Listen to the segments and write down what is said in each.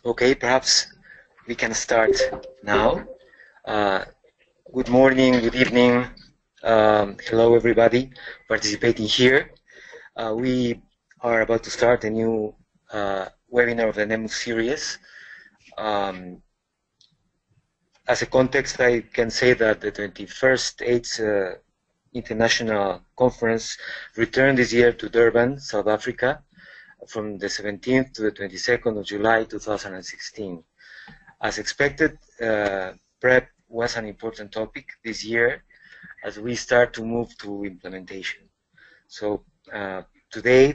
Okay, perhaps we can start now. Good morning, good evening. Hello, everybody participating here. We are about to start a new webinar of the NEMUS series. As a context, I can say that the 21st AIDS International Conference returned this year to Durban, South Africa, from the 17th to the 22nd of July 2016. As expected, PrEP was an important topic this year as we start to move to implementation. So today,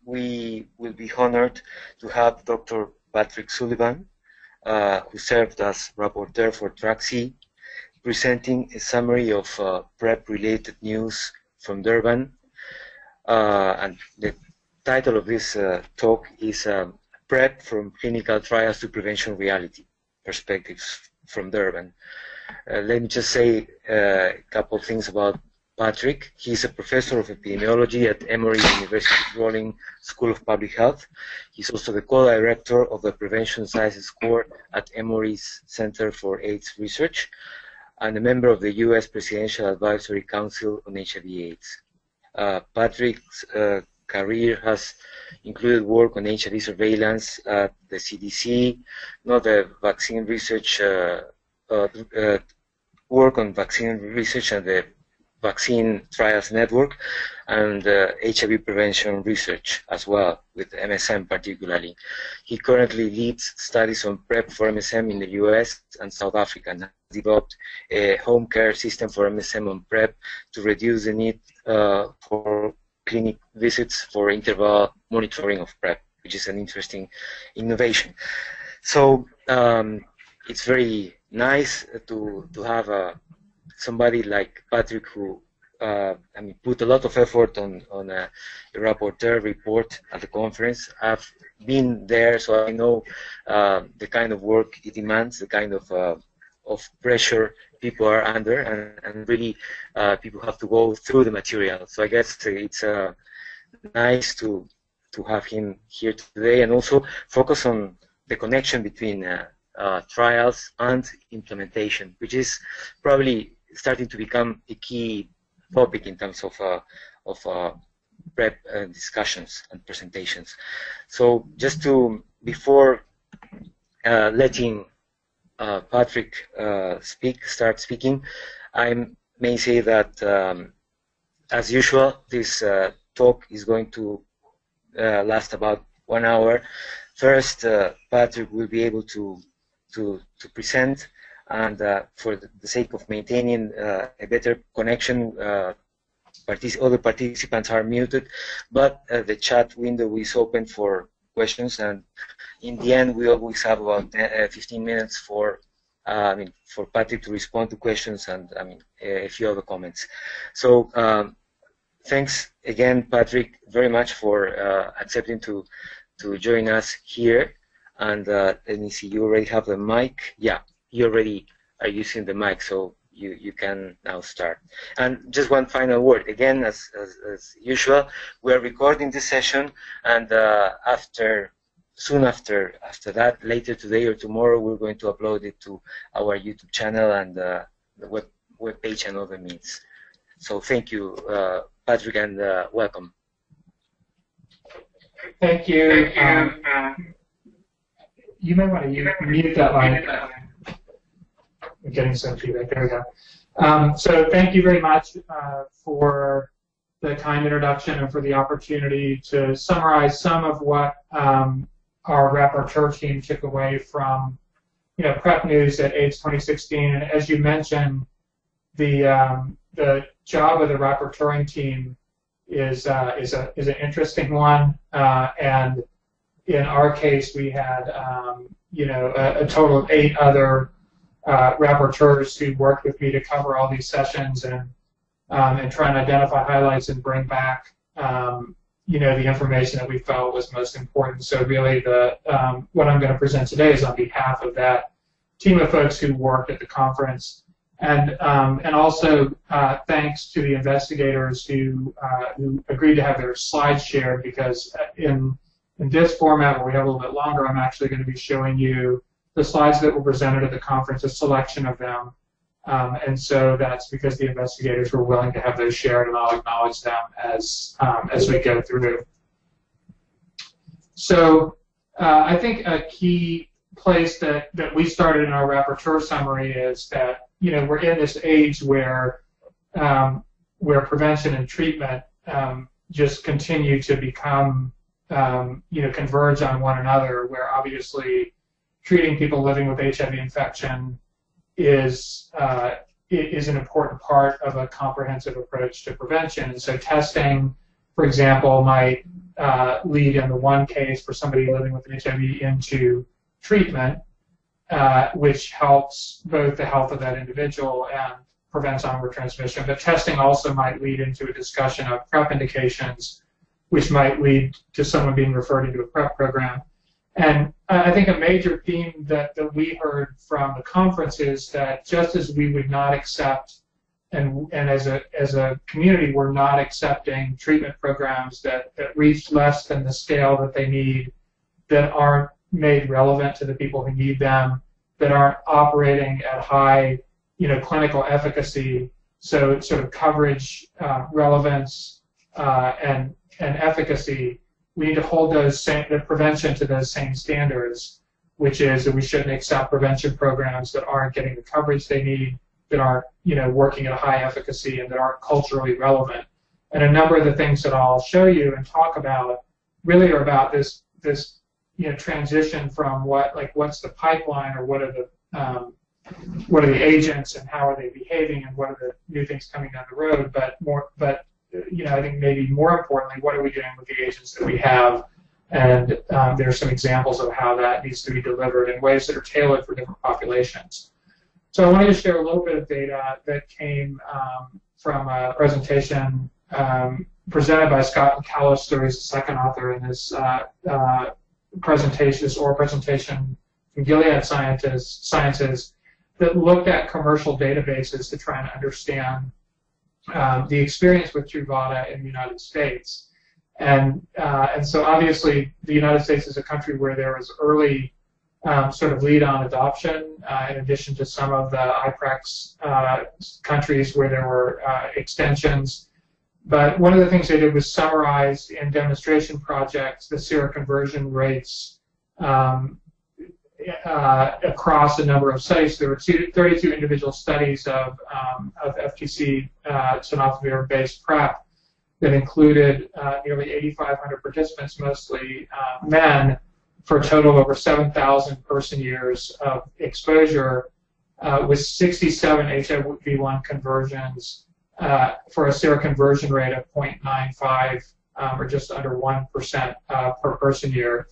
we will be honored to have Dr. Patrick Sullivan, who served as Rapporteur for Track C, presenting a summary of PrEP-related news from Durban. And the title of this talk is PrEP from Clinical Trials to Prevention Reality, Perspectives from Durban. Let me just say a couple of things about Patrick. He's a professor of epidemiology at Emory University's Rollins School of Public Health. He's also the co-director of the Prevention Sciences Core at Emory's Center for AIDS Research and a member of the US Presidential Advisory Council on HIV/AIDS. Patrick's career has included work on HIV surveillance at the CDC, not the vaccine research, work on vaccine research and the Vaccine Trials Network, and HIV prevention research as well, with MSM particularly. He currently leads studies on PrEP for MSM in the US and South Africa, and has developed a home care system for MSM on PrEP to reduce the need for clinic visits for interval monitoring of PrEP, which is an interesting innovation. So it's very nice to have somebody like Patrick who put a lot of effort on a rapporteur report at the conference. I've been there, so I know the kind of work it demands, the kind of pressure people are under, and really people have to go through the material. So I guess it's nice to have him here today and also focus on the connection between trials and implementation, which is probably starting to become a key topic in terms of PrEP discussions and presentations. So just before letting Patrick start speaking, I may say that as usual, this talk is going to last about 1 hour. First, Patrick will be able to present, and for the sake of maintaining a better connection, other participants are muted, but the chat window is open for questions, and in the end we always have about 15 minutes for Patrick to respond to questions and a few other comments. So thanks again, Patrick, very much for accepting to join us here. And let me see, you already have the mic. Yeah, you already are using the mic, so you can now start. And just one final word. Again, as usual, we are recording this session, and soon after that, later today or tomorrow, we're going to upload it to our YouTube channel and the web page and other means. So thank you, Patrick, and welcome. Thank you. You may want to mute that line. I'm getting some feedback. There we go. So thank you very much for the kind introduction and for the opportunity to summarize some of what our Rapporteur team took away from PrEP news at AIDS 2016. And as you mentioned, the job of the Rapporteuring team is an interesting one, and in our case, we had a total of 8 other rapporteurs who worked with me to cover all these sessions and try and identify highlights and bring back the information that we felt was most important. So really, what I'm going to present today is on behalf of that team of folks who worked at the conference. And also thanks to the investigators who agreed to have their slides shared, because in In this format, where we have a little bit longer, I'm actually going to be showing you the slides that were presented at the conference, a selection of them. And so that's because the investigators were willing to have those shared, and I'll acknowledge them as we go through. So I think a key place that we started in our rapporteur summary is that, you know, we're in this age where prevention and treatment just continue to become, you know, converge on one another, where obviously treating people living with HIV infection is an important part of a comprehensive approach to prevention. And so testing, for example, might lead in the one case for somebody living with HIV into treatment, which helps both the health of that individual and prevents onward transmission. But testing also might lead into a discussion of PrEP indications, which might lead to someone being referred into a PrEP program. And I think a major theme that we heard from the conference is that just as we would not accept, and as a community, we're not accepting treatment programs that reach less than the scale that they need, that aren't made relevant to the people who need them, that aren't operating at high, you know, clinical efficacy. So sort of coverage, relevance, and efficacy. We need to hold the prevention to those same standards, which is that we shouldn't accept prevention programs that aren't getting the coverage they need, that aren't, you know, working at a high efficacy, and that aren't culturally relevant. And a number of the things that I'll show you and talk about really are about this you know, transition from what's the pipeline, or what are the agents and how are they behaving, and what are the new things coming down the road, but you know, I think maybe more importantly, what are we doing with the agents that we have? And there are some examples of how that needs to be delivered in ways that are tailored for different populations. So I wanted to share a little bit of data that came from a presentation presented by Scott McAllister, who's the second author in this presentation, this oral presentation from Gilead Sciences, that looked at commercial databases to try and understand the experience with Truvada in the United States. And so obviously the United States is a country where there was early sort of lead-on adoption, in addition to some of the IPREX countries where there were extensions. But one of the things they did was summarize in demonstration projects the seroconversion rates across a number of studies. There were 32 individual studies of FTC tenofovir-based PrEP that included nearly 8,500 participants, mostly men, for a total of over 7,000 person-years of exposure, with 67 HIV-1 conversions for a seroconversion rate of 0.95, or just under 1% per person-year.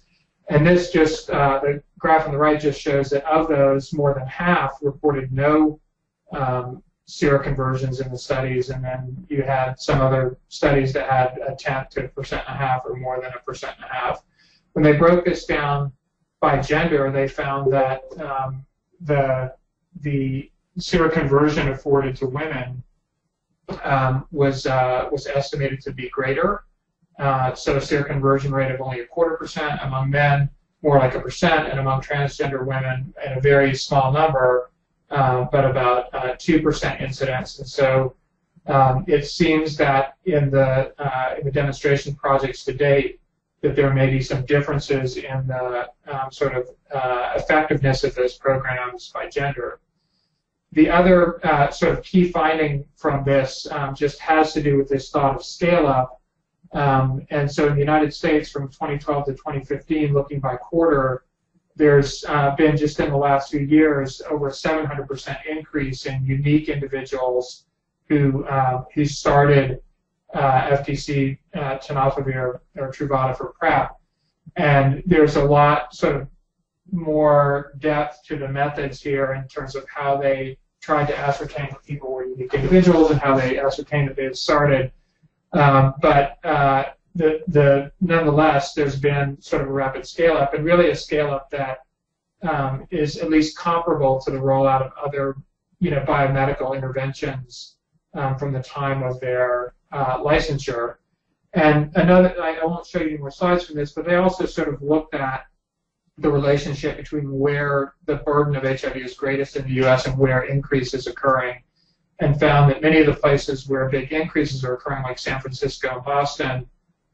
And this just, the graph on the right just shows that of those, more than half reported no seroconversions in the studies, and then you had some other studies that had a 10 to 1.5% or more than 1.5%. When they broke this down by gender, they found that the seroconversion afforded to women was estimated to be greater. So a seroconversion rate of only 0.25% among men, more like 1%, and among transgender women, in a very small number, but about 2% incidence. And so it seems that in the demonstration projects to date, that there may be some differences in the sort of effectiveness of those programs by gender. The other sort of key finding from this just has to do with this thought of scale-up. And so in the United States, from 2012 to 2015, looking by quarter, there's been, just in the last few years, over a 700% increase in unique individuals who started FTC tenofovir or Truvada for PrEP. And there's a lot sort of more depth to the methods here in terms of how they tried to ascertain that people were unique individuals and how they ascertained that they had started. But nonetheless, there's been sort of a rapid scale-up, and really a scale-up that is at least comparable to the rollout of other, biomedical interventions from the time of their licensure. And another, I won't show you any more slides from this, but they also sort of looked at the relationship between where the burden of HIV is greatest in the U.S. and where increase is occurring, and found that many of the places where big increases are occurring, like San Francisco and Boston,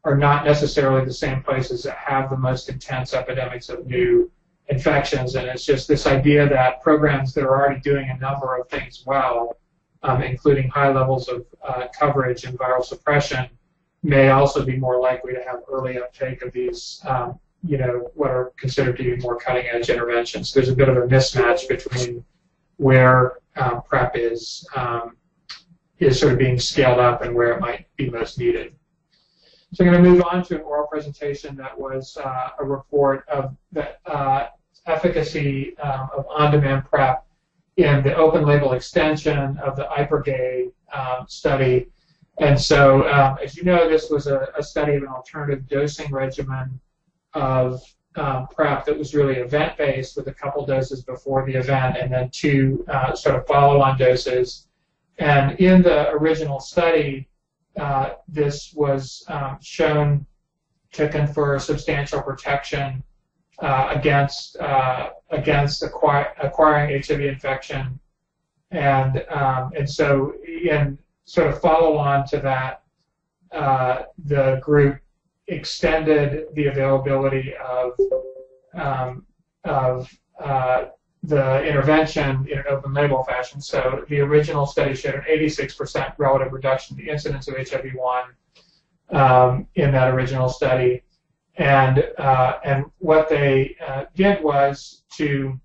are not necessarily the same places that have the most intense epidemics of new infections. And it's just this idea that programs that are already doing a number of things well, including high levels of coverage and viral suppression, may also be more likely to have early uptake of these, what are considered to be more cutting-edge interventions. There's a bit of a mismatch between where PrEP is sort of being scaled up and where it might be most needed. So I'm going to move on to an oral presentation that was a report of the efficacy of on-demand PrEP in the open-label extension of the IPERGAY study. And so, as you know, this was a study of an alternative dosing regimen of PrEP that was really event-based, with a couple doses before the event and then 2 sort of follow-on doses. And in the original study, this was shown to confer substantial protection against acquiring HIV infection, and so in sort of follow on to that, the group extended the availability of the intervention in an open label fashion. So the original study showed an 86% relative reduction in the incidence of HIV-1 in that original study. And what they did was to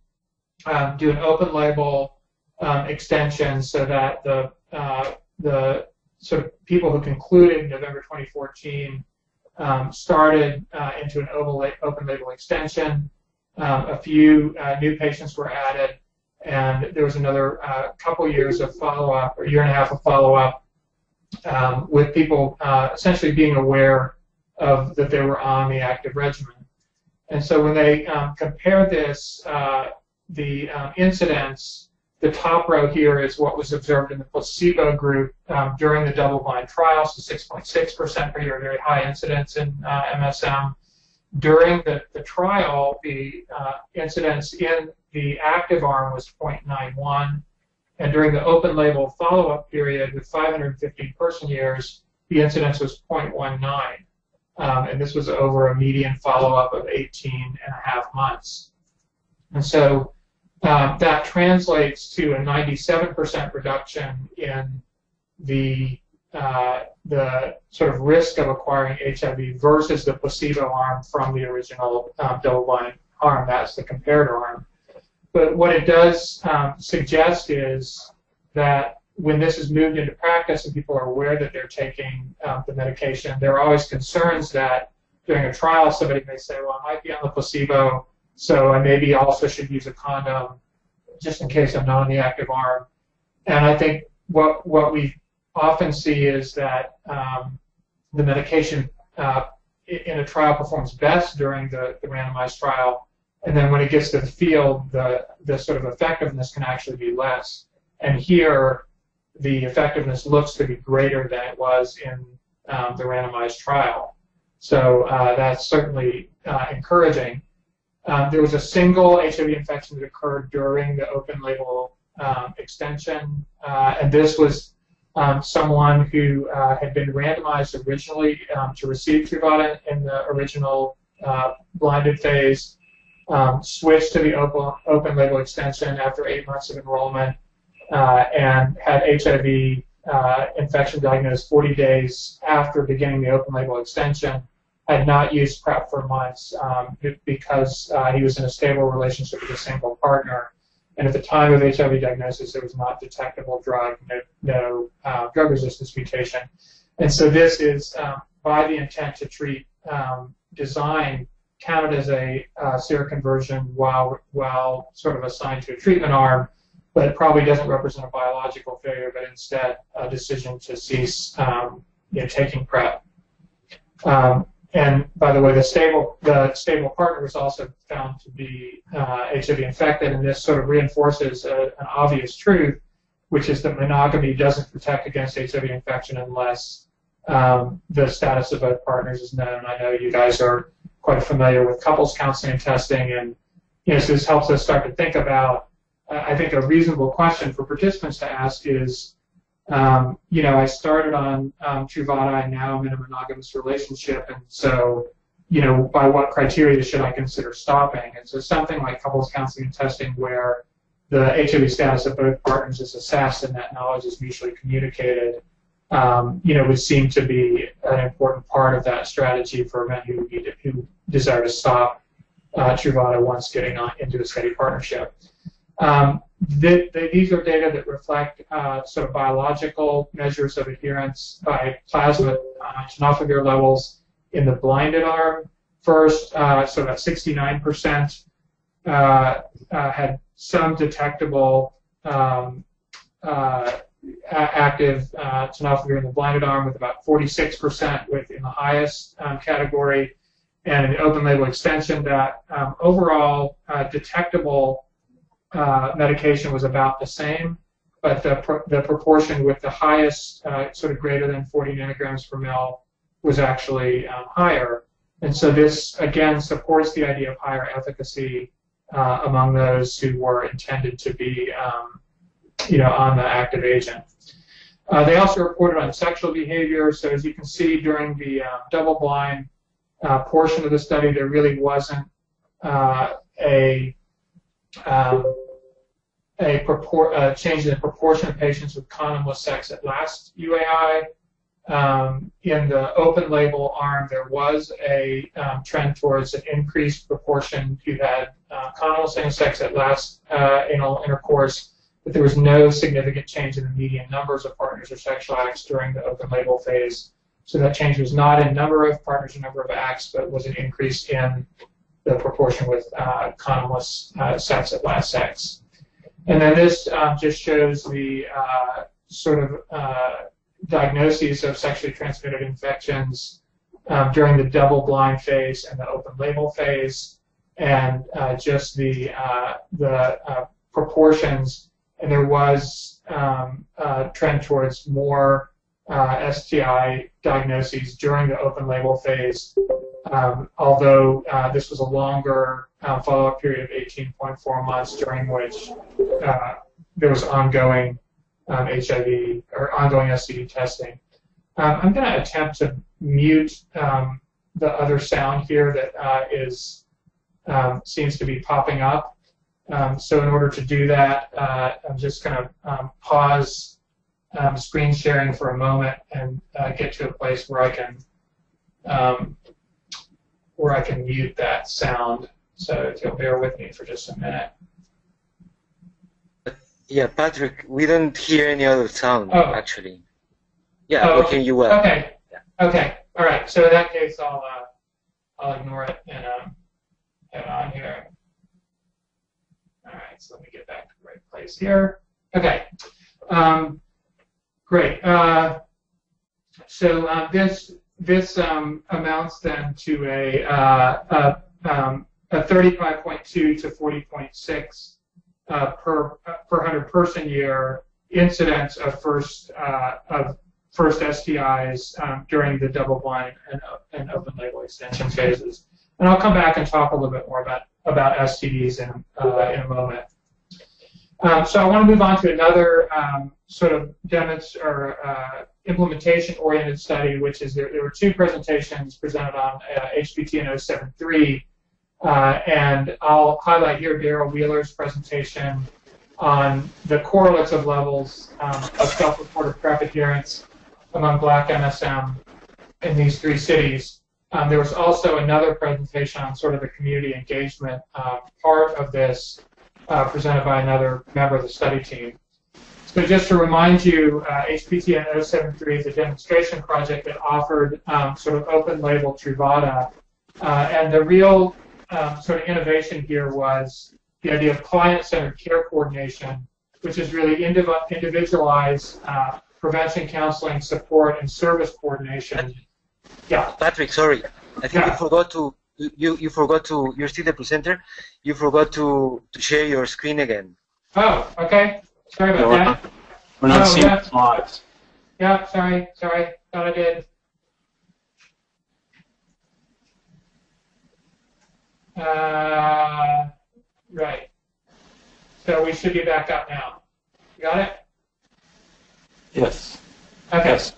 do an open label extension, so that the sort of people who concluded in November 2014 started into an open label extension. A few new patients were added, and there was another couple years of follow-up, or 1.5 years of follow-up, with people essentially being aware of that they were on the active regimen. And so when they compared this, the incidence, the top row here is what was observed in the placebo group during the double-blind trial, so 6.6% per year, very high incidence in MSM. During the trial, the incidence in the active arm was 0.91, and during the open-label follow-up period with 515 person-years, the incidence was 0.19, and this was over a median follow-up of 18.5 months. And so that translates to a 97% reduction in the sort of risk of acquiring HIV versus the placebo arm from the original double-blind arm. That's the comparator arm. But what it does suggest is that when this is moved into practice and people are aware that they're taking the medication, there are always concerns that during a trial somebody may say, well, I might be on the placebo, so I maybe also should use a condom just in case I'm not on the active arm. And I think what we often see is that the medication in a trial performs best during the randomized trial, and then when it gets to the field, the sort of effectiveness can actually be less. And here, the effectiveness looks to be greater than it was in the randomized trial. So that's certainly encouraging. There was a single HIV infection that occurred during the open label extension, and this was someone who had been randomized originally to receive Truvada in the original blinded phase, switched to the open label extension after 8 months of enrollment, and had HIV infection diagnosed 40 days after beginning the open label extension, had not used PrEP for months because he was in a stable relationship with a single partner. And at the time of HIV diagnosis, there was not detectable drug, no drug resistance mutation. And so this is, by the intent to treat design, counted as a seroconversion while sort of assigned to a treatment arm, but it probably doesn't represent a biological failure, but instead a decision to cease taking PrEP. And by the way, the stable partner was also found to be HIV infected, and this sort of reinforces an obvious truth, which is that monogamy doesn't protect against HIV infection unless the status of both partners is known. I know you guys are quite familiar with couples counseling and testing, and so this helps us start to think about, I think a reasonable question for participants to ask is, I started on Truvada and now I'm in a monogamous relationship, and so, by what criteria should I consider stopping? And so something like couples counseling and testing where the HIV status of both partners is assessed and that knowledge is mutually communicated, would seem to be an important part of that strategy for men who desire to stop Truvada once getting into a steady partnership. These are data that reflect sort of biological measures of adherence by plasma tenofovir levels in the blinded arm. First, so about 69% had some detectable active tenofovir in the blinded arm, with about 46% within the highest category, and an open label extension that overall detectable medication was about the same, but the proportion with the highest sort of greater than 40 nanograms per ml was actually higher. And so this, again, supports the idea of higher efficacy among those who were intended to be on the active agent. They also reported on sexual behavior. So as you can see, during the double-blind portion of the study, there really wasn't a change in the proportion of patients with condomless sex at last UAI. In the open label arm, there was a trend towards an increased proportion who had condomless sex at last anal intercourse, but there was no significant change in the median numbers of partners or sexual acts during the open label phase. So that change was not in number of partners or number of acts, but was an increase in the proportion with condomless sex at last sex. And then this just shows the sort of diagnoses of sexually transmitted infections during the double-blind phase and the open-label phase, and just the proportions. And there was a trend towards more STI diagnoses during the open-label phase, although this was a longer follow-up period of 18.4 months, during which there was ongoing HIV or ongoing STD testing. I'm going to attempt to mute the other sound here that seems to be popping up. So in order to do that, I'm just going to pause screen sharing for a moment and get to a place where I can mute that sound. So if you'll bear with me for just a minute. Yeah, Patrick, we don't hear any other sound, actually. Yeah, we hear you well. Okay. Yeah. Okay. All right. So in that case, I'll ignore it and head on here. All right. So let me get back to the right place here. Okay. Great. So this amounts then to a 35.2 to 40.6 per 100 person year incidence of first STIs during the double-blind and open-label extension phases. And I'll come back and talk a little bit more about STDs in a moment. So I want to move on to another sort of implementation-oriented study, which is there were two presentations presented on HPTN 073. And I'll highlight here Daryl Wheeler's presentation on the correlates of levels of self-reported PrEP adherence among Black MSM in these three cities. There was also another presentation on sort of the community engagement part of this presented by another member of the study team. So just to remind you, HPTN 073 is a demonstration project that offered sort of open-label Truvada, and the real sort of innovation here was the idea of client-centered care coordination, which is really individualized prevention, counseling, support, and service coordination. Yeah. Patrick, sorry, I think you forgot to. You forgot to. You're still the presenter. You forgot to share your screen again. Oh, okay. Sorry about that. We're not seeing the slides. Yeah, sorry, thought I did. Right. So we should be back up now. You got it? Yes. Okay. Yes.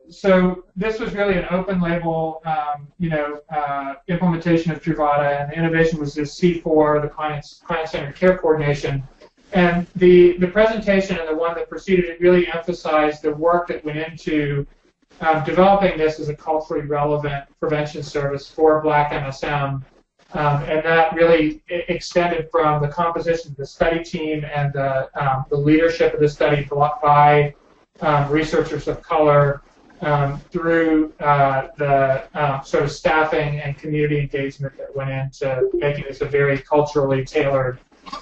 So this was really an open label, implementation of Truvada, and the innovation was this C4, the client-centered care coordination. And the presentation and the one that preceded it really emphasized the work that went into developing this as a culturally relevant prevention service for Black MSM. And that really extended from the composition of the study team and the leadership of the study by researchers of color through the sort of staffing and community engagement that went into making this a very culturally tailored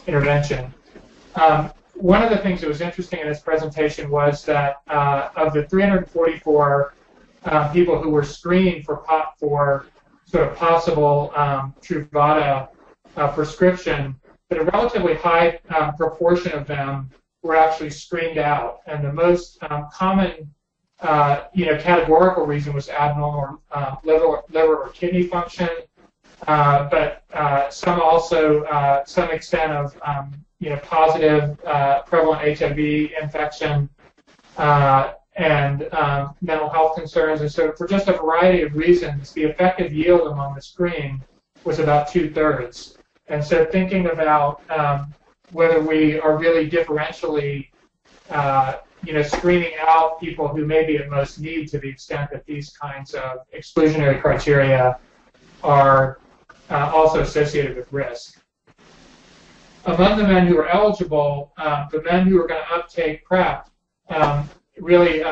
intervention. One of the things that was interesting in this presentation was that of the 344 people who were screened for sort of possible Truvada prescription, that a relatively high proportion of them were actually screened out, and the most common categorical reason was abnormal liver or kidney function, but some extent of positive prevalent HIV infection and mental health concerns. And so for just a variety of reasons, the effective yield among the screen was about 2/3. And so thinking about whether we are really differentially screening out people who may be at most need, to the extent that these kinds of exclusionary criteria are also associated with risk. Among the men who were eligible, the men who were going to uptake PrEP really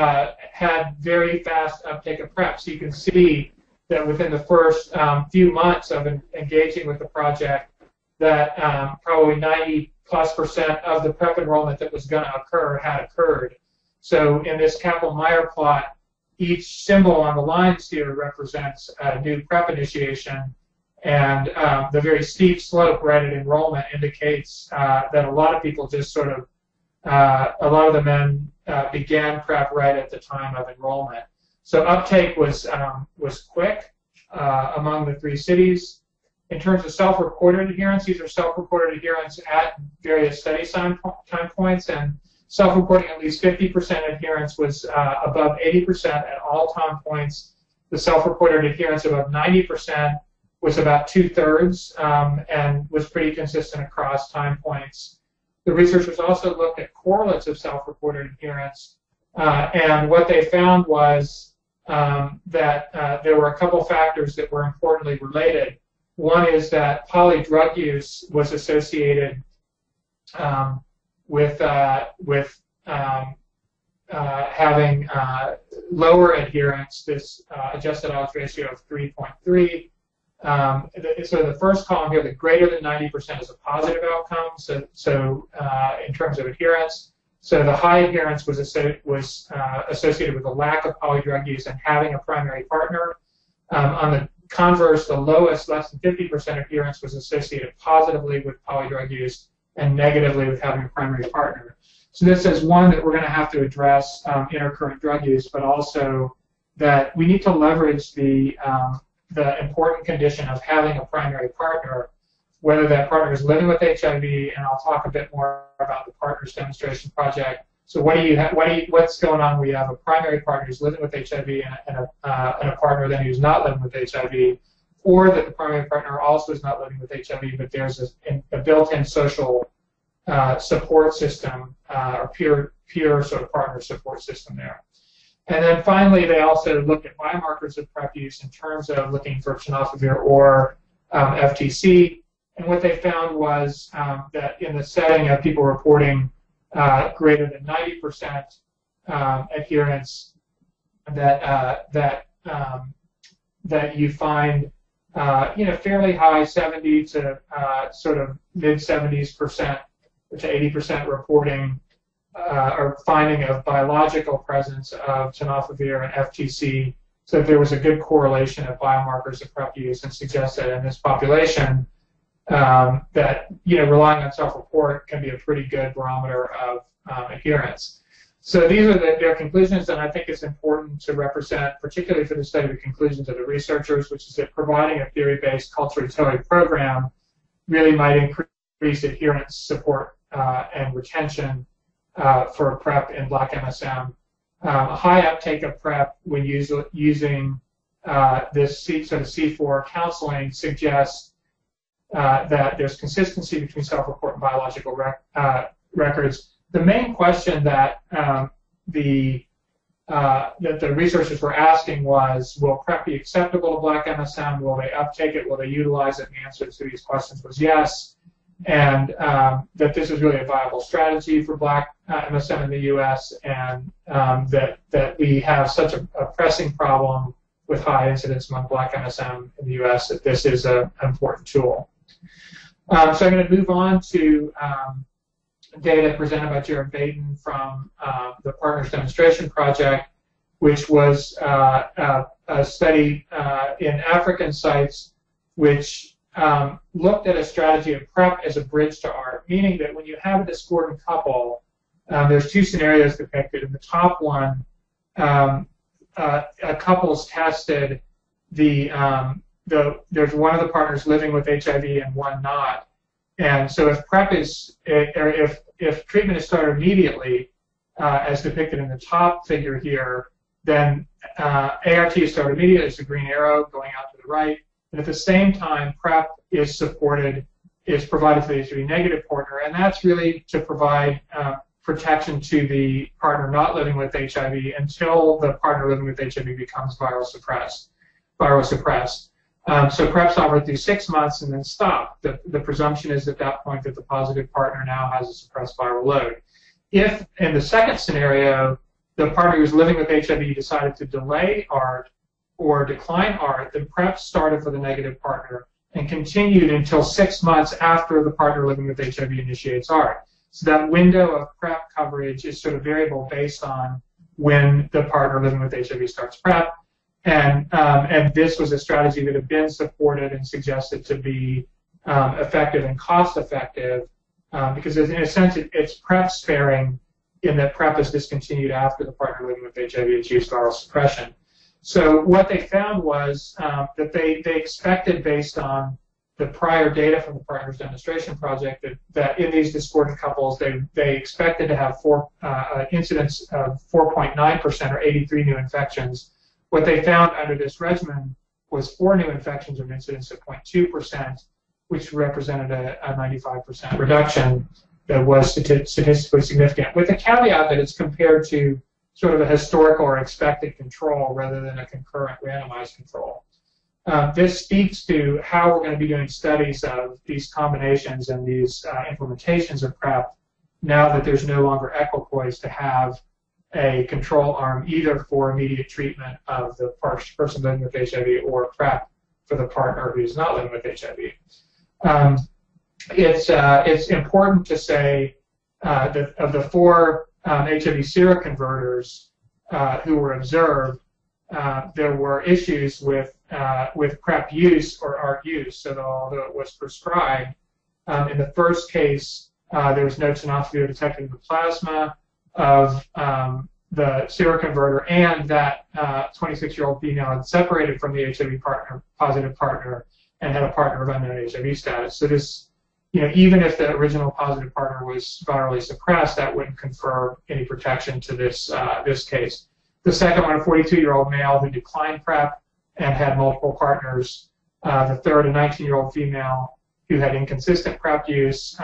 had very fast uptake of PrEP. So you can see that within the first few months of engaging with the project, that probably 90+% of the PrEP enrollment that was going to occur had occurred. So in this Kaplan-Meier plot, each symbol on the lines here represents a new PrEP initiation, and the very steep slope right at enrollment indicates that a lot of people just sort of, a lot of the men began PrEP right at the time of enrollment. So uptake was quick among the 3 cities. In terms of self-reported adherence, these are self-reported adherence at various study time points, and self-reporting at least 50% adherence was above 80% at all time points. The self-reported adherence above 90% was about 2/3 and was pretty consistent across time points. The researchers also looked at correlates of self-reported adherence, and what they found was that there were a couple factors that were importantly related. One is that polydrug use was associated with having lower adherence, this adjusted odds ratio of 3.3. So the first column here, the greater than 90% is a positive outcome, so in terms of adherence. So the high adherence was associated with a lack of polydrug use and having a primary partner. On the converse, the lowest, less than 50% adherence, was associated positively with polydrug use and negatively with having a primary partner. So this is one that we're going to have to address intercurrent drug use, but also that we need to leverage the important condition of having a primary partner, whether that partner is living with HIV, and I'll talk a bit more about the Partners Demonstration Project. So what's going on? We have a primary partner who's living with HIV and a partner then who's not living with HIV, or that the primary partner also is not living with HIV, but there's a built-in social support system or peer sort of partner support system there. And then finally, they also looked at biomarkers of PrEP use in terms of looking for tenofovir or FTC. And what they found was that in the setting of people reporting greater than 90% adherence, that you find fairly high 70 to sort of mid-70s% to 80% reporting or finding of biological presence of tenofovir and FTC. So there was a good correlation of biomarkers of PrEP use, and suggests that in this population that relying on self-report can be a pretty good barometer of adherence. So these are their conclusions, and I think it's important to represent, particularly for the study, the conclusions of the researchers, which is that providing a theory-based culture utility program really might increase adherence, support, and retention for PrEP in Black MSM. A high uptake of PrEP when using this sort of C4 counseling suggests that there's consistency between self-report and biological records. The main question that the researchers were asking was, will PrEP be acceptable to Black MSM? Will they uptake it? Will they utilize it? And the answer to these questions was yes, and that this is really a viable strategy for Black MSM in the U.S., and that we have such a pressing problem with high incidence among Black MSM in the U.S. that this is an important tool. So I'm going to move on to data presented by Jared Baden from the Partners Demonstration Project, which was a study in African sites which looked at a strategy of PrEP as a bridge to ART, meaning that when you have a discordant couple, there's two scenarios depicted. In the top one, a couple's tested there's one of the partners living with HIV and one not. And so if PrEP is, or if treatment is started immediately, as depicted in the top figure here, then ART is started immediately. It's a green arrow going out to the right. And at the same time, PrEP is provided to the HIV negative partner, and that's really to provide protection to the partner not living with HIV until the partner living with HIV becomes viral suppressed. So PrEP's offered through 6 months and then stop. The presumption is at that point that the positive partner now has a suppressed viral load. If, in the second scenario, the partner who's living with HIV decided to delay ART or decline ART, then PrEP started for the negative partner and continued until 6 months after the partner living with HIV initiates ART. So that window of PrEP coverage is sort of variable based on when the partner living with HIV starts PrEP. And this was a strategy that had been supported and suggested to be effective and cost-effective because, in a sense, it's PrEP sparing in that PrEP is discontinued after the partner living with HIV achieves viral suppression. So what they found was that they expected, based on the prior data from the Partners Demonstration Project, that in these discordant couples, they expected to have incidence of 4.9% or 83 new infections. What they found under this regimen was 4 new infections of incidence of 0.2%, which represented a 95% reduction that was statistically significant, with the caveat that it's compared to sort of a historical or expected control rather than a concurrent randomized control. This speaks to how we're going to be doing studies of these combinations and these implementations of PrEP now that there's no longer equipoise to have a control arm either for immediate treatment of the person living with HIV or PrEP for the partner who's not living with HIV. It's important to say that of the 4 HIV seroconverters who were observed, there were issues with PrEP use or ART use. So although it was prescribed, in the first case, there was no tenofovir detected in the plasma of the seroconverter, and that 26-year-old female had separated from the HIV positive partner and had a partner of unknown HIV status. So this, even if the original positive partner was virally suppressed, that wouldn't confer any protection to this case. The second one, a 42-year-old male who declined PrEP and had multiple partners. The third, a 19-year-old female who had inconsistent PrEP use,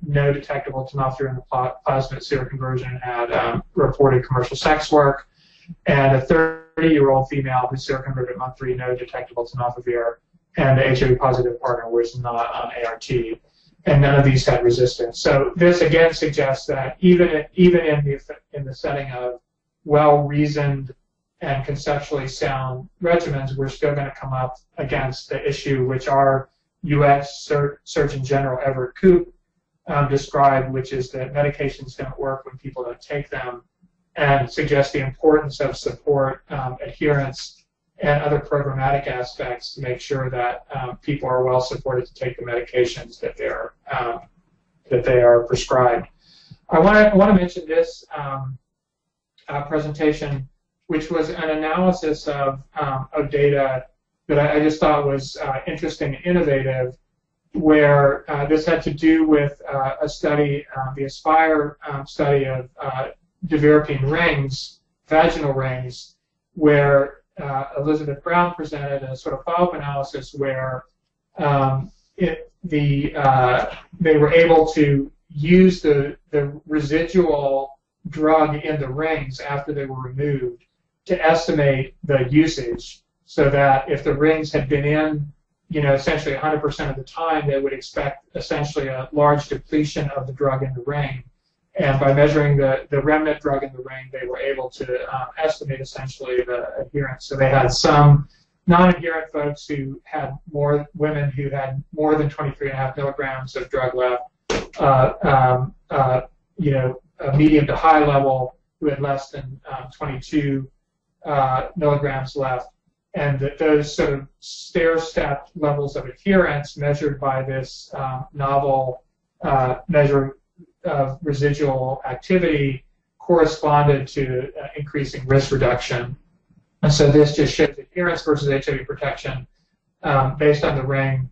no detectable tenofovir in the plasma seroconversion, and had reported commercial sex work. And a 30-year-old female who seroconverted at month 3, no detectable tenofovir, and the HIV positive partner was not on ART. And none of these had resistance. So this again suggests that even in the setting of well-reasoned and conceptually sound regimens, we're still going to come up against the issue which our U.S. Surgeon General Everett Koop described, which is that medications don't work when people don't take them, and suggests the importance of support, adherence, and other programmatic aspects to make sure that people are well supported to take the medications that they are prescribed. I want to mention this presentation, which was an analysis of data that I just thought was interesting and innovative, where this had to do with a study, the ASPIRE study of diverpine rings, vaginal rings, where Elizabeth Brown presented a sort of follow-up analysis where they were able to use the residual drug in the rings after they were removed to estimate the usage, so that if the rings had been in, essentially 100% of the time, they would expect essentially a large depletion of the drug in the ring. And by measuring the remnant drug in the ring, they were able to estimate essentially the adherence. So they had some non-adherent folks who had women who had more than 23.5 milligrams of drug left, a medium to high level who had less than 22 milligrams left, and that those sort of stair-step levels of adherence measured by this novel measure of residual activity corresponded to increasing risk reduction. And so this just shows adherence versus HIV protection based on the ring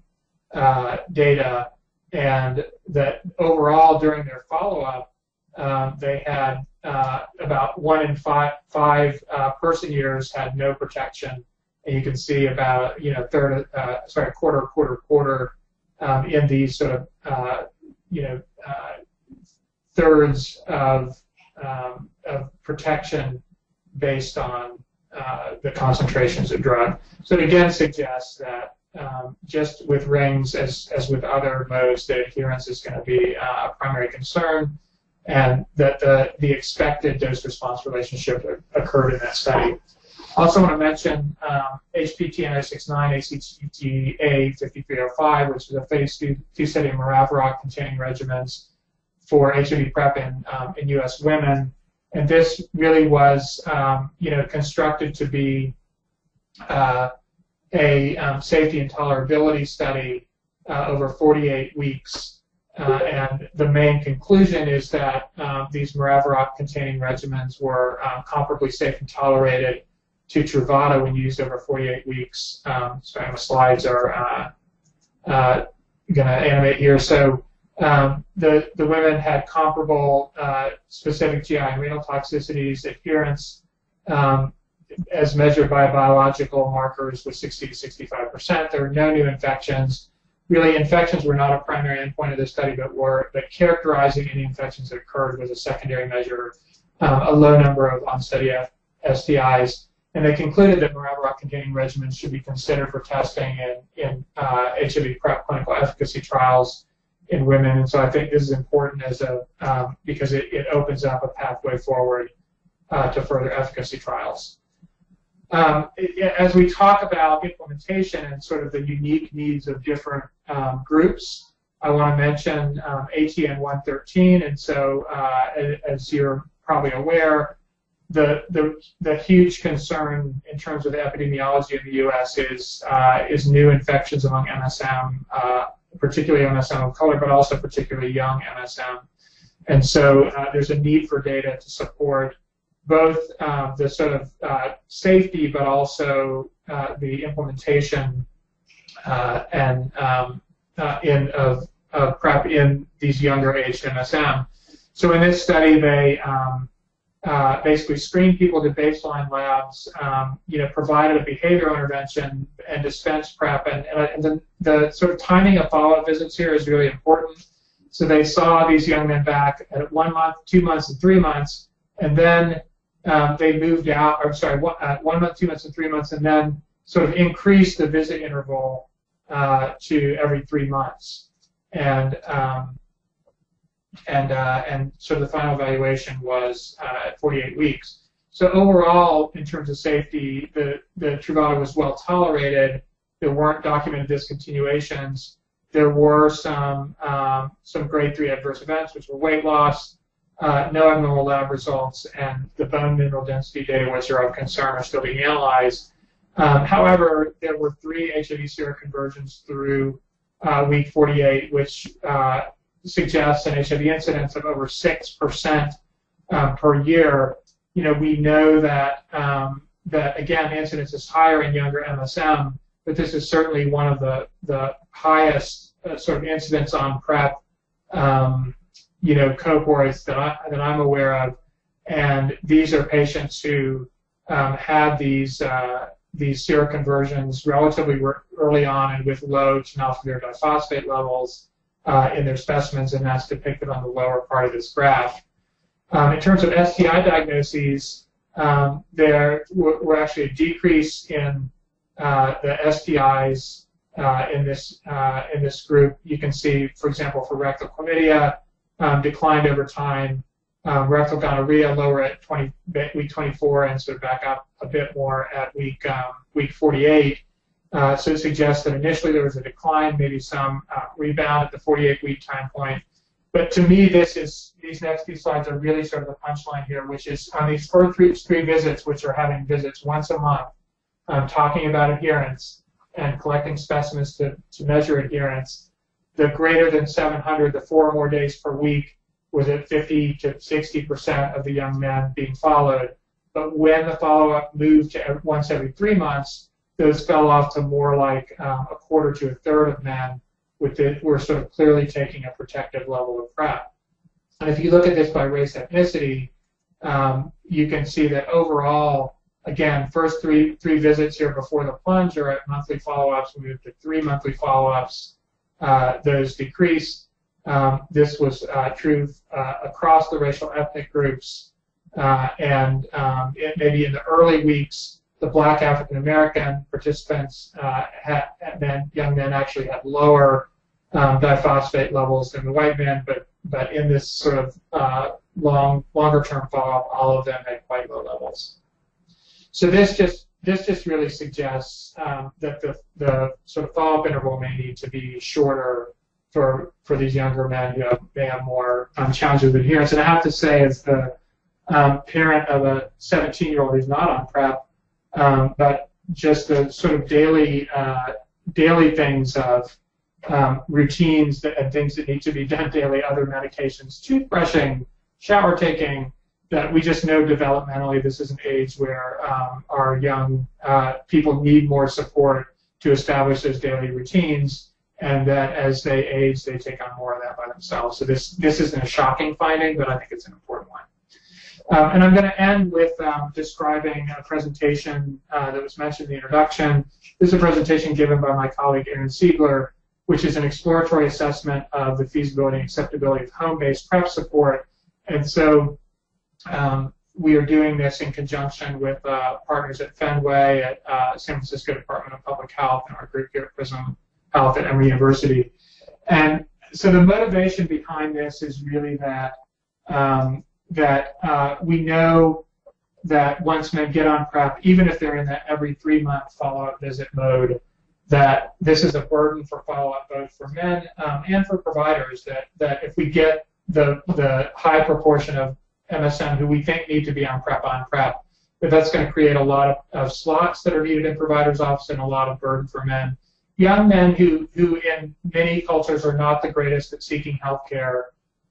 data, and that overall during their follow-up, they had about 1 in 5 person years had no protection, and you can see about quarter in these sort of thirds of protection based on the concentrations of drug. So it again suggests that just with rings, as with other modes, the adherence is going to be a primary concern, and that the expected dose-response relationship occurred in that study. Also want to mention HPT-969 ACTA-5305, which is a phase 2 study of maraviroc-containing regimens for HIV PrEP in U.S. women. And this really was, constructed to be a safety and tolerability study over 48 weeks. And the main conclusion is that these maraviroc-containing regimens were comparably safe and tolerated to Truvada when used over 48 weeks. Sorry, my slides are going to animate here. So the women had comparable specific GI and renal toxicities. Adherence, as measured by biological markers, was 60 to 65%. There were no new infections. Really, infections were not a primary endpoint of this study, but characterizing any infections that occurred was a secondary measure. A low number of unsteady STIs. And they concluded that maraviroc-containing regimens should be considered for testing in HIV PrEP clinical efficacy trials in women. And so I think this is important because it opens up a pathway forward to further efficacy trials. As we talk about implementation and sort of the unique needs of different groups, I want to mention ATN 113. And so, as you're probably aware, the huge concern in terms of epidemiology in the U.S. is new infections among MSM, particularly MSM of color, but also particularly young MSM. And so there's a need for data to support both the sort of safety, but also the implementation of PrEP in these younger aged MSM. So in this study, they basically screened people to baseline labs, provided a behavioral intervention and dispensed PrEP, and the sort of timing of follow-up visits here is really important. So they saw these young men back at 1 month, 2 months, and 3 months, and then they moved out, 1 month, 2 months, and 3 months, and then sort of increased the visit interval to every 3 months. And so the final evaluation was at 48 weeks. So overall, in terms of safety, the Truvada was well tolerated. There weren't documented discontinuations. There were some grade 3 adverse events, which were weight loss, no abnormal lab results, and the bone mineral density data, which are of concern, are still being analyzed. However, there were 3 HIV seroconversions through week 48, which suggests an HIV incidence of over 6% per year. we know that that again, incidence is higher in younger MSM, but this is certainly one of the highest sort of incidence on PrEP, cohorts that I'm aware of, and these are patients who had these seroconversions relatively early on and with low tenofovir diphosphate levels in their specimens, and that's depicted on the lower part of this graph. In terms of STI diagnoses, there were actually a decrease in the STIs in this group. You can see, for example, for rectal chlamydia, declined over time. Rectal gonorrhea lower at week 24 and sort of back up a bit more at week 48. So it suggests that initially there was a decline, maybe some rebound at the 48-week time point. But to me, these next few slides are really sort of the punchline here, which is on these first three visits, which are having visits once a month, talking about adherence and collecting specimens to measure adherence. The greater than 700, the 4 or more days per week, was at 50 to 60% of the young men being followed. But when the follow-up moved to once every 3 months, those fell off to more like a quarter to a third of men were sort of clearly taking a protective level of PrEP. And if you look at this by race ethnicity, you can see that overall, again, first three visits here before the plunge are at monthly follow-ups. We moved to 3 monthly follow-ups. Those decreased. This was true across the racial ethnic groups, and maybe in the early weeks, the Black African American participants young men actually had lower diphosphate levels than the white men, but in this sort of longer term follow-up, all of them had quite low levels. So this just really suggests that the sort of follow-up interval may need to be shorter for these younger men who may have more challenges with adherence. And I have to say, as the parent of a 17-year-old who's not on PrEP, but just the sort of daily things of routines and things that need to be done daily, other medications, toothbrushing, shower taking, that we just know developmentally this is an age where our young people need more support to establish those daily routines, and that as they age, they take on more of that by themselves. So this isn't a shocking finding, but I think it's an important one. And I'm going to end with describing a presentation that was mentioned in the introduction. This is a presentation given by my colleague Aaron Siegler, which is an exploratory assessment of the feasibility and acceptability of home-based PrEP support. And so we are doing this in conjunction with partners at Fenway, at San Francisco Department of Public Health, and our group here at Prism Health at Emory University. And so the motivation behind this is really that we know that once men get on PrEP, even if they're in that every 3-month follow-up visit mode, that this is a burden for follow-up both for men and for providers, that if we get the high proportion of MSM who we think need to be on PrEP, that's going to create a lot of slots that are needed in providers' office and a lot of burden for men. Young men who in many cultures are not the greatest at seeking health care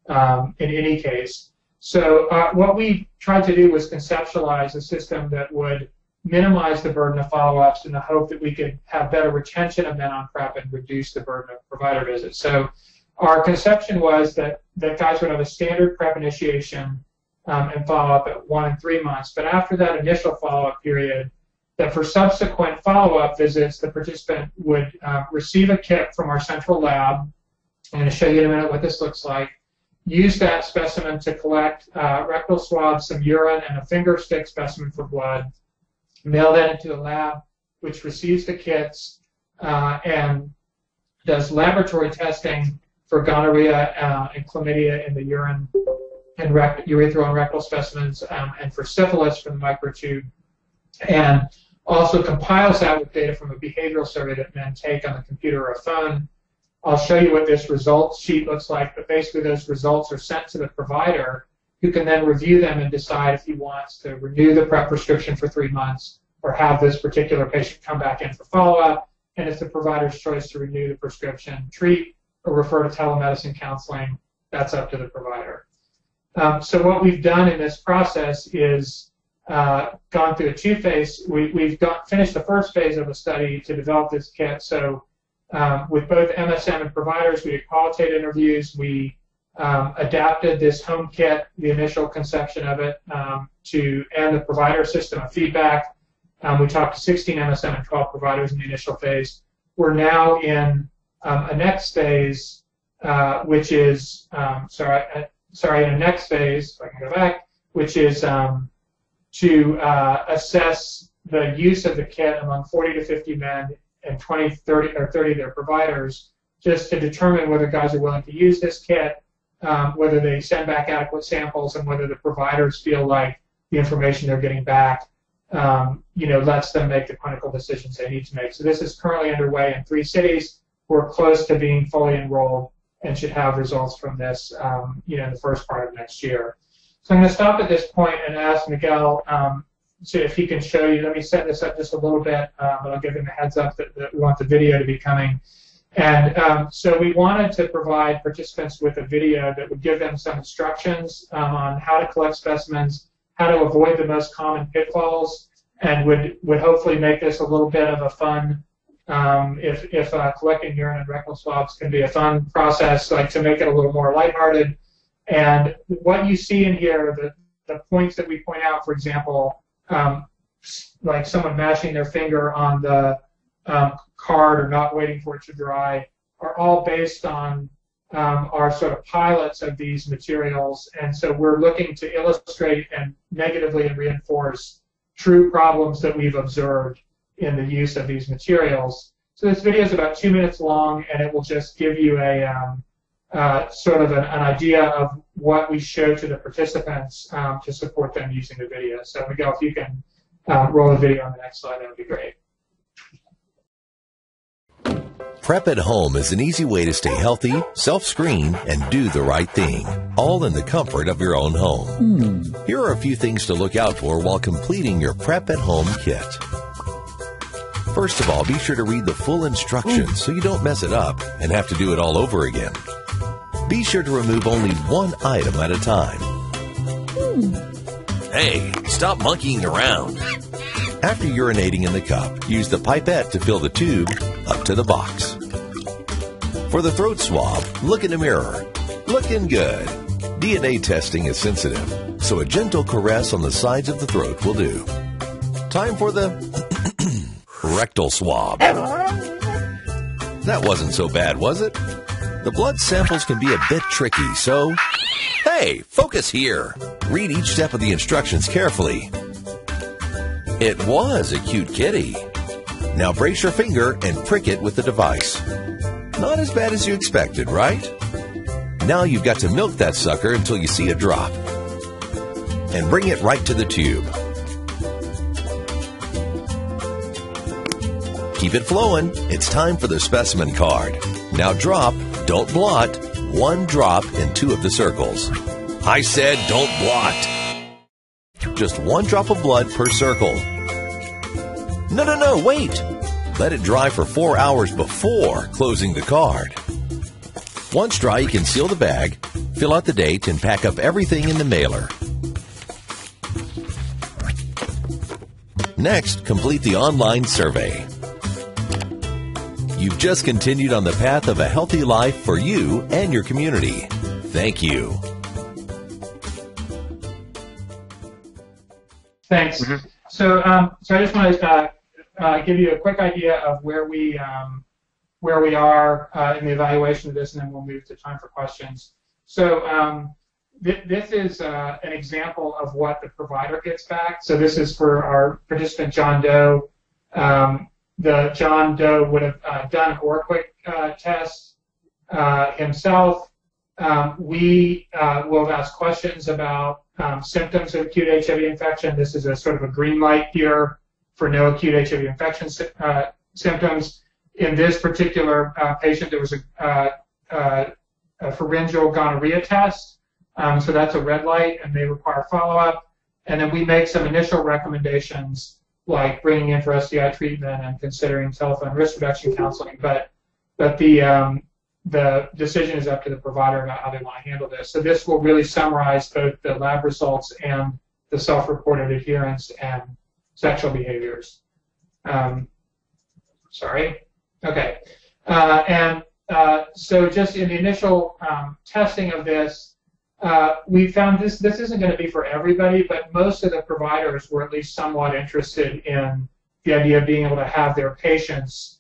in any case. So what we tried to do was conceptualize a system that would minimize the burden of follow-ups in the hope that we could have better retention of men on PrEP and reduce the burden of provider visits. So our conception was that guys would have a standard PrEP initiation and follow-up at 1 and 3 months. But after that initial follow-up period, that for subsequent follow-up visits, the participant would receive a kit from our central lab. I'm going to show you in a minute what this looks like. Use that specimen to collect rectal swabs, some urine, and a finger stick specimen for blood. Mail that into a lab, which receives the kits and does laboratory testing for gonorrhea and chlamydia in the urine and urethral and rectal specimens, and for syphilis from the microtube, and also compiles that with data from a behavioral survey that men take on the computer or a phone. I'll show you what this results sheet looks like, but basically those results are sent to the provider, who can then review them and decide if he wants to renew the PrEP prescription for 3 months or have this particular patient come back in for follow-up, and it's the provider's choice to renew the prescription, treat, or refer to telemedicine counseling. That's up to the provider. So what we've done in this process is gone through a two-phase. We've finished the first phase of the study to develop this kit. So with both MSM and providers, we did qualitative interviews. We adapted this home kit, the initial conception of it, and the provider system of feedback. We talked to 16 MSM and 12 providers in the initial phase. We're now in a next phase, which is, in a next phase, if I can go back, which is to assess the use of the kit among 40 to 50 men and 30 of their providers, just to determine whether guys are willing to use this kit, whether they send back adequate samples, and whether the providers feel like the information they're getting back lets them make the clinical decisions they need to make. So this is currently underway in 3 cities. We're close to being fully enrolled and should have results from this, in the first part of next year. So I'm going to stop at this point and ask Miguel if he can show you. Let me set this up just a little bit, but I'll give him a heads up that we want the video to be coming. And so we wanted to provide participants with a video that would give them some instructions on how to collect specimens, how to avoid the most common pitfalls, and would hopefully make this a little bit of a fun, if collecting urine and rectal swabs can be a fun process, like to make it a little more lighthearted. And what you see in here, the points that we point out, for example, like someone mashing their finger on the card or not waiting for it to dry, are all based on our sort of pilots of these materials. And so we're looking to illustrate and negatively reinforce true problems that we've observed in the use of these materials. So this video is about 2 minutes long, and it will just give you a sort of an idea of what we show to the participants to support them using the video. So Miguel, if you can roll the video on the next slide, that would be great. PrEP at home is an easy way to stay healthy, self-screen, and do the right thing, all in the comfort of your own home. Here are a few things to look out for while completing your PrEP at home kit. First of all, be sure to read the full instructions so you don't mess it up and have to do it all over again. Be sure to remove only one item at a time. Hey, stop monkeying around. After urinating in the cup, use the pipette to fill the tube up to the box. For the throat swab, look in a mirror. Looking good. DNA testing is sensitive, so a gentle caress on the sides of the throat will do. Time for the rectal swab. That wasn't so bad, was it? The blood samples can be a bit tricky, so hey, focus here. Read each step of the instructions carefully. It was a cute kitty. Now brace your finger and prick it with the device. Not as bad as you expected, right? Now you've got to milk that sucker until you see a drop. And bring it right to the tube. Keep it flowing. It's time for the specimen card. Now drop, don't blot, 1 drop in 2 of the circles. I said don't blot. Just 1 drop of blood per circle. No, wait! Let it dry for 4 hours before closing the card. Once dry, you can seal the bag, fill out the date, and pack up everything in the mailer. Next, complete the online survey. You've just continued on the path of a healthy life for you and your community. Thank you. Thanks. So I just want to give you a quick idea of where we are in the evaluation of this, and then we'll move to time for questions. So this is an example of what the provider gets back. So this is for our participant John Doe. The John Doe would have done an OraQuick test himself. We will have asked questions about symptoms of acute HIV infection. This is a sort of a green light here for no acute HIV infection symptoms. In this particular patient, there was a pharyngeal gonorrhea test, so that's a red light and may require follow-up. And then we make some initial recommendations, like bringing in for STI treatment and considering telephone risk reduction counseling. But the decision is up to the provider about how they want to handle this. So this will really summarize both the lab results and the self-reported adherence and sexual behaviors. Sorry. Okay. So just in the initial testing of this, we found this isn't going to be for everybody, but most of the providers were at least somewhat interested in the idea of being able to have their patients,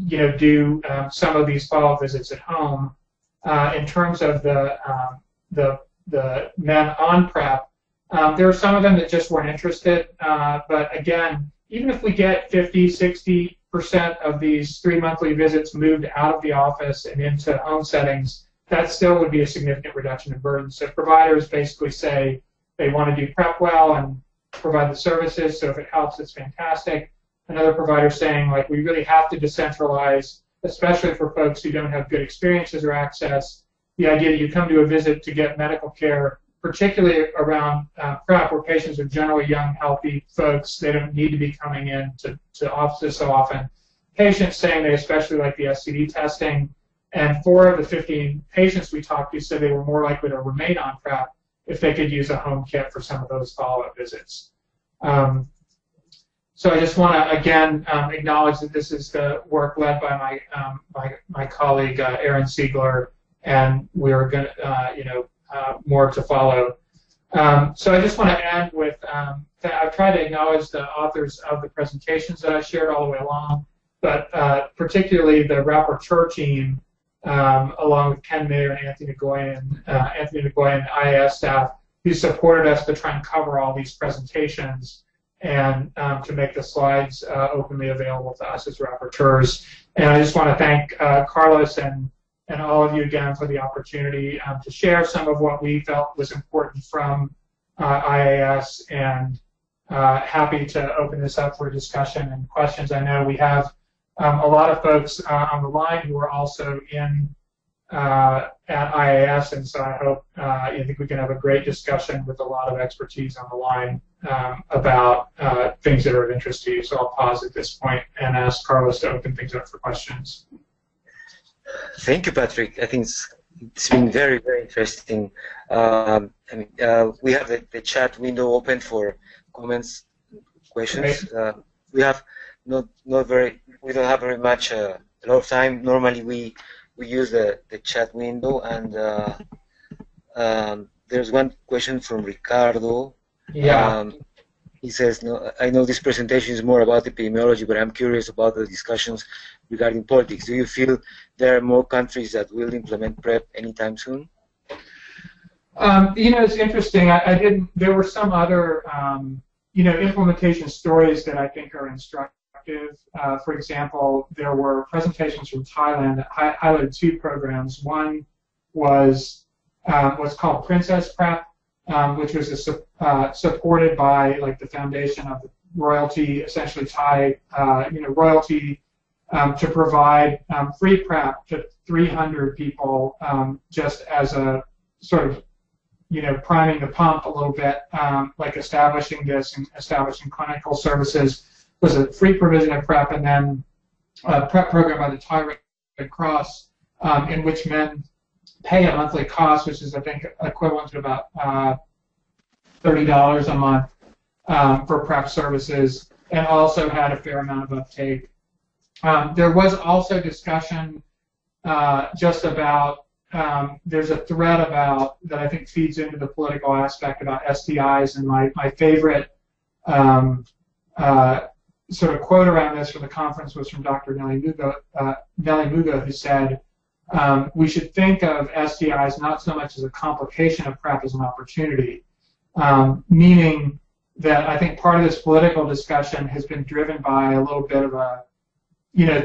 do some of these follow-up visits at home. In terms of the men on PrEP, there are some of them that just weren't interested. But again, even if we get 50, 60% of these 3 monthly visits moved out of the office and into home settings, that still would be a significant reduction in burden. So providers basically say they want to do PrEP well and provide the services, so if it helps, it's fantastic. Another provider saying, like, we really have to decentralize, especially for folks who don't have good experiences or access. The idea that you come to a visit to get medical care, particularly around PrEP, where patients are generally young, healthy folks, they don't need to be coming in to offices so often. Patients saying they especially like the STD testing, and 4 of the 15 patients we talked to said they were more likely to remain on PrEP if they could use a home kit for some of those follow-up visits. So I just want to again acknowledge that this is the work led by my colleague Aaron Siegler, and we're going to more to follow. So I just want to end with I've tried to acknowledge the authors of the presentations that I shared all the way along, but particularly the Rapporteur team, along with Ken Mayer and Anthony Nguyen, IAS staff, who supported us to try and cover all these presentations and to make the slides openly available to us as rapporteurs. And I just want to thank Carlos and all of you again for the opportunity to share some of what we felt was important from IAS, and happy to open this up for discussion and questions. I know we have a lot of folks on the line who are also in at IAS, and so I hope I think we can have a great discussion with a lot of expertise on the line about things that are of interest to you. So I'll pause at this point and ask Carlos to open things up for questions. Thank you, Patrick. I think it's been very, very interesting. We have the chat window open for comments, questions. We have we don't have very much a lot of time. Normally we use the chat window, and there's one question from Ricardo. Yeah. He says, "No, I know this presentation is more about epidemiology, but I'm curious about the discussions regarding politics. Do you feel there are more countries that will implement PrEP anytime soon?" It's interesting. There were some other, implementation stories that I think are instructive. For example, there were presentations from Thailand that highlighted 2 programs. One was what's called Princess PrEP, which was supported by the foundation of the royalty, essentially Thai, royalty, to provide free PrEP to 300 people, just as a sort of, priming the pump a little bit, like establishing this and establishing clinical services. Was a free provision of PrEP, and then a PrEP program by the Thai Red Cross, in which men pay a monthly cost, which is, I think, equivalent to about $30 a month for PrEP services, and also had a fair amount of uptake. There was also discussion just about, there's a thread about that I think feeds into the political aspect about STIs, and my favorite sort of quote around this for the conference was from Dr. Nelly Mugo, who said, we should think of STIs not so much as a complication of PrEP as an opportunity, meaning that I think part of this political discussion has been driven by a little bit of a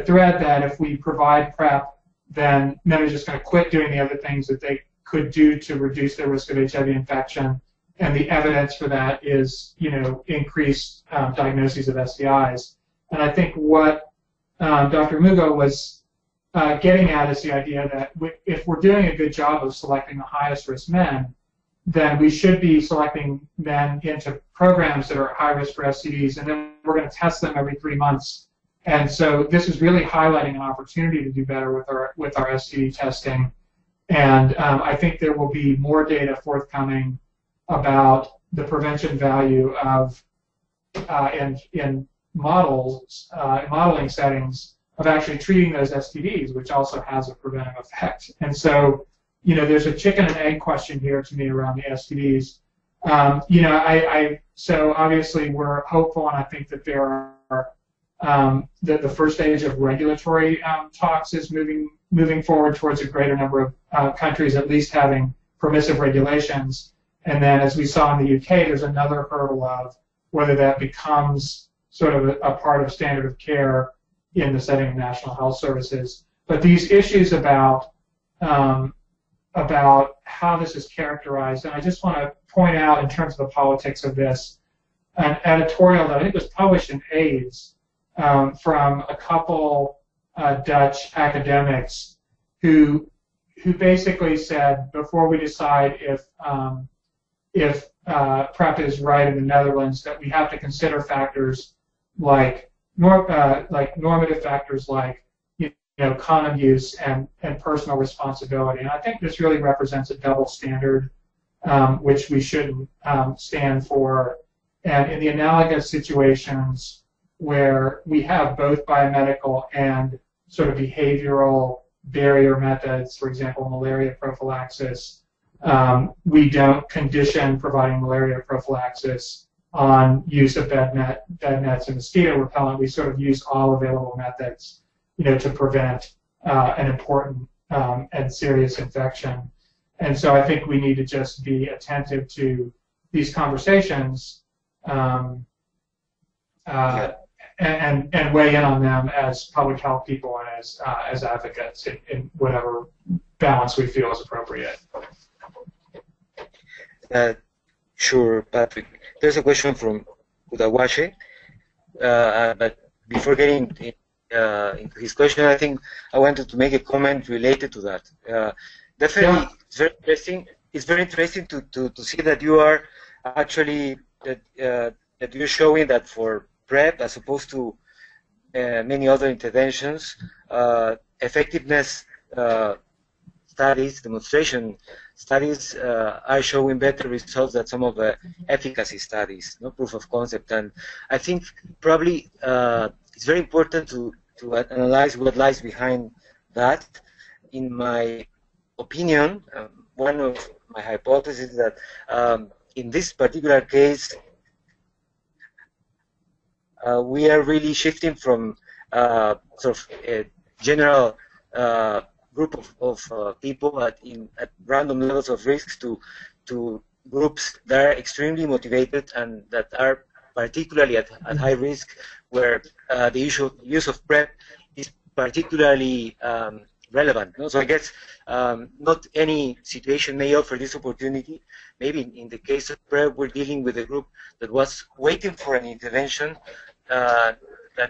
thread that if we provide PrEP, then men are just going to quit doing the other things that they could do to reduce their risk of HIV infection, and the evidence for that is increased diagnoses of STIs. And I think what Dr. Mugo was getting at is the idea that if we're doing a good job of selecting the highest risk men, then we should be selecting men into programs that are high risk for STDs, and then we're going to test them every 3 months. And so this is really highlighting an opportunity to do better with our STD testing. And I think there will be more data forthcoming about the prevention value of in modeling settings of actually treating those STDs, which also has a preventive effect. And so, you know, there's a chicken and egg question here to me around the STDs. You know, so obviously we're hopeful, and I think that there are the first stage of regulatory talks is moving forward towards a greater number of countries at least having permissive regulations. And then, as we saw in the UK, there's another hurdle of whether that becomes sort of a part of standard of care in the setting of national health services. But these issues about how this is characterized, and I just want to point out in terms of the politics of this, an editorial that I think was published in AIDS from a couple Dutch academics who basically said, before we decide if PrEP is right in the Netherlands, that we have to consider factors like normative factors like condom use and personal responsibility. And I think this really represents a double standard, which we shouldn't stand for. And in the analogous situations where we have both biomedical and sort of behavioral barrier methods, for example, malaria prophylaxis, we don't condition providing malaria prophylaxis on use of bed nets and mosquito repellent. We sort of use all available methods, to prevent an important and serious infection. And so I think we need to just be attentive to these conversations and weigh in on them as public health people and as advocates in whatever balance we feel is appropriate. Sure, Patrick. There's a question from Udawashe, but before getting into his question, I think I wanted to make a comment related to that. Definitely, yeah. It's very interesting. It's very interesting to see that you are actually that you're showing that for PrEP, as opposed to many other interventions, effectiveness studies, demonstration studies are showing better results than some of the efficacy studies, no proof of concept. And I think probably it's very important to analyze what lies behind that. In my opinion, one of my hypotheses is that in this particular case, we are really shifting from sort of a general group of people at random levels of risks to groups that are extremely motivated and that are particularly at high risk, where the use of PrEP is particularly relevant. No? So I guess not any situation may offer this opportunity. Maybe in the case of PrEP, we're dealing with a group that was waiting for an intervention that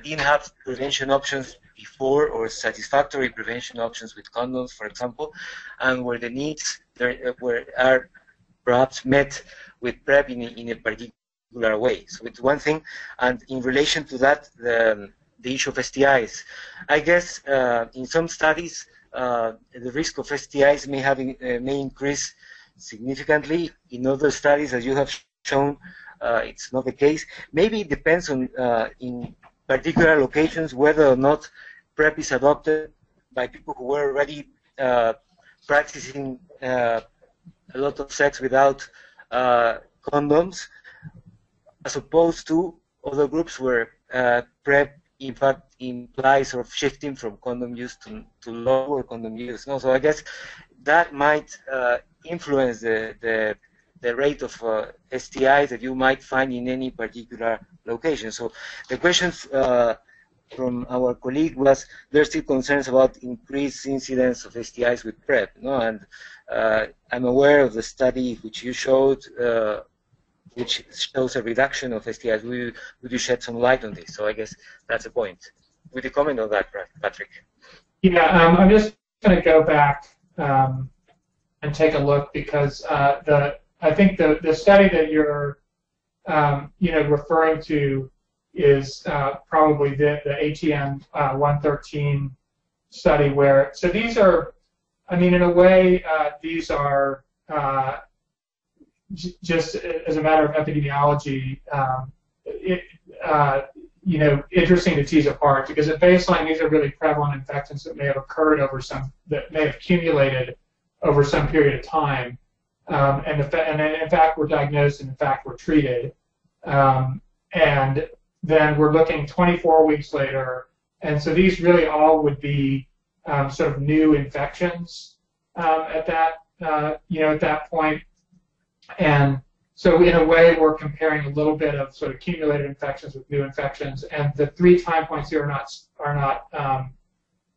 didn't have prevention options before, or satisfactory prevention options with condoms, for example, and where the needs are perhaps met with PrEP in a particular way. So it's one thing, and in relation to that, the issue of STIs. I guess in some studies, the risk of STIs may increase significantly. In other studies, as you have shown, it's not the case. Maybe it depends on in particular locations whether or not PrEP is adopted by people who were already practicing a lot of sex without condoms, as opposed to other groups where PrEP in fact implies sort of shifting from condom use to lower condom use. No? So I guess that might influence the rate of STIs that you might find in any particular location. So the question from our colleague was, there's still concerns about increased incidence of STIs with PrEP. No? And I'm aware of the study which you showed, which shows a reduction of STIs. Would you shed some light on this? So I guess that's a point. Would you comment on that, Patrick? Yeah, I'm just going to go back and take a look, because I think the study that you're referring to is probably the ATM 113 study, where, so these are, I mean, in a way, these are just as a matter of epidemiology, interesting to tease apart, because at baseline these are really prevalent infections that may have occurred that may have accumulated over some period of time, and in fact were diagnosed and in fact were treated, and then we're looking 24 weeks later, and so these really all would be sort of new infections at that point, and so in a way we're comparing a little bit of sort of accumulated infections with new infections, and the 3 time points here are not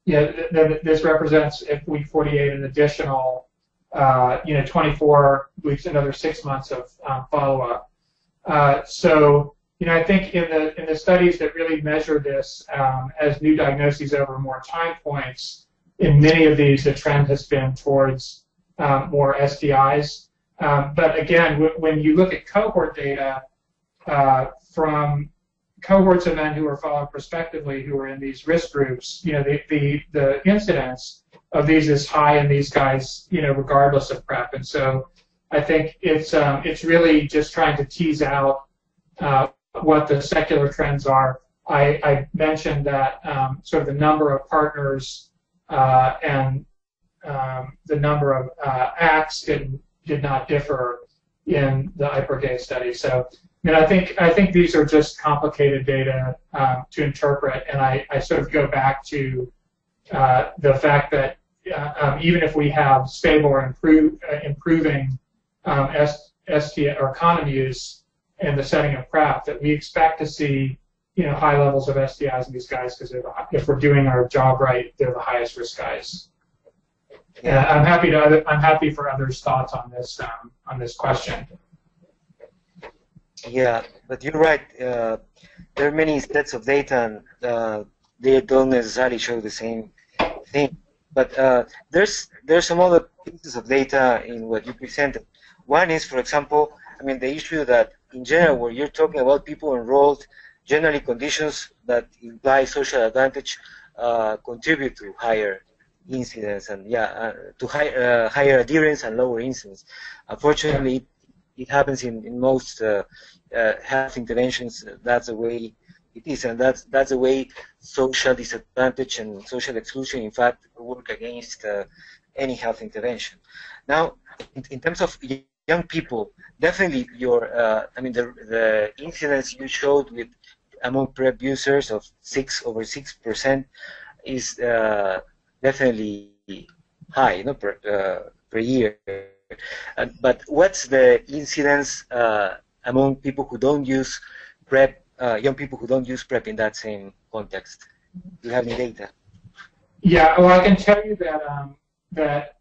this represents at week 48 an additional 24 weeks, another 6 months of follow-up. So I think in the studies that really measure this as new diagnoses over more time points, in many of these the trend has been towards more STIs. But again, when you look at cohort data from cohorts of men who are followed prospectively, who are in these risk groups, the incidence of these is high in these guys, regardless of PrEP. And so I think it's really just trying to tease out what the secular trends are. I mentioned that sort of the number of partners and the number of acts did not differ in the IPROGAY study. So I think these are just complicated data to interpret, and I sort of go back to the fact that even if we have stable or improving STI or condom use in the setting of PrEP, that we expect to see high levels of STIs in these guys, because if we're doing our job right, they're the highest risk guys. Yeah, I'm happy for others' thoughts on this question. Yeah, but you're right. There are many sets of data, and they don't necessarily show the same thing. But there's some other pieces of data in what you presented. One is, for example, the issue that in general, where you're talking about people enrolled, generally conditions that imply social advantage contribute to higher incidence and to higher adherence and lower incidence. Unfortunately, it happens in most health interventions. That's the way it is, and that's the way social disadvantage and social exclusion, in fact, work against any health intervention. Now, in terms of young people, definitely the incidence you showed among PrEP users of over 6% is definitely high, per year. But what's the incidence among people who don't use PrEP, young people who don't use PrEP in that same context? Do you have any data? Yeah, well, I can tell you that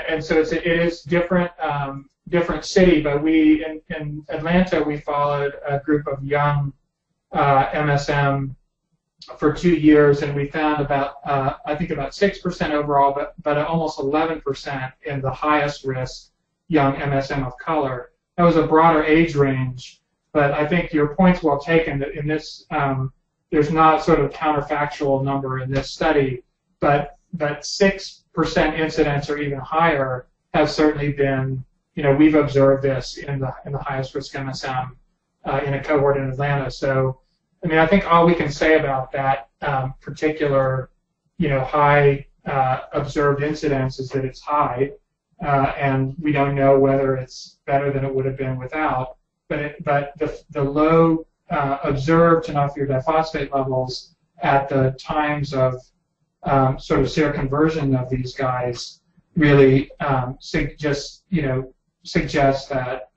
and so it is different city, but in Atlanta we followed a group of young MSM for 2 years, and we found about I think about 6% overall, but almost 11% in the highest risk young MSM of color. That was a broader age range, but I think your point's well taken that in this there's not sort of counterfactual number in this study, but 6% incidence or even higher has certainly been, we've observed this in the highest risk MSM in a cohort in Atlanta. So I think all we can say about that particular, high observed incidence is that it's high, and we don't know whether it's better than it would have been without. But the low observed tenofovir diphosphate levels at the times of sort of seroconversion of these guys really suggest that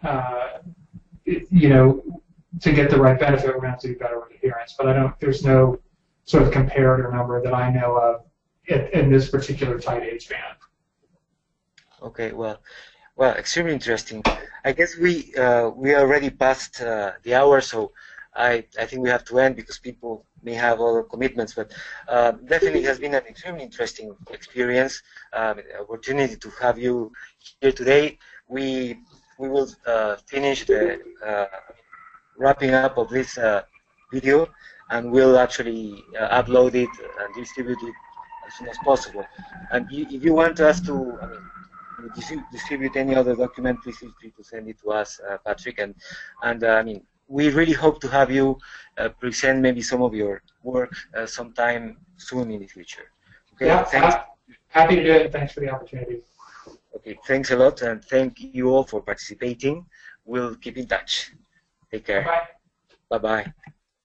to get the right benefit, we're going to have to do better with adherence. But there's no sort of comparator number that I know of in this particular tight age band. Okay, well, extremely interesting. I guess we already passed the hour, so I think we have to end because people may have other commitments. But definitely has been an extremely interesting experience, opportunity to have you here today. We will finish the wrapping up of this video, and we'll actually upload it and distribute it as soon as possible. And if you want us to distribute any other document, please feel free to send it to us, Patrick. And I mean, we really hope to have you present maybe some of your work sometime soon in the future. Okay, yeah, thanks. Happy to do it. Thanks for the opportunity. Okay, thanks a lot, and thank you all for participating. We'll keep in touch. Take care. Bye-bye. Bye-bye.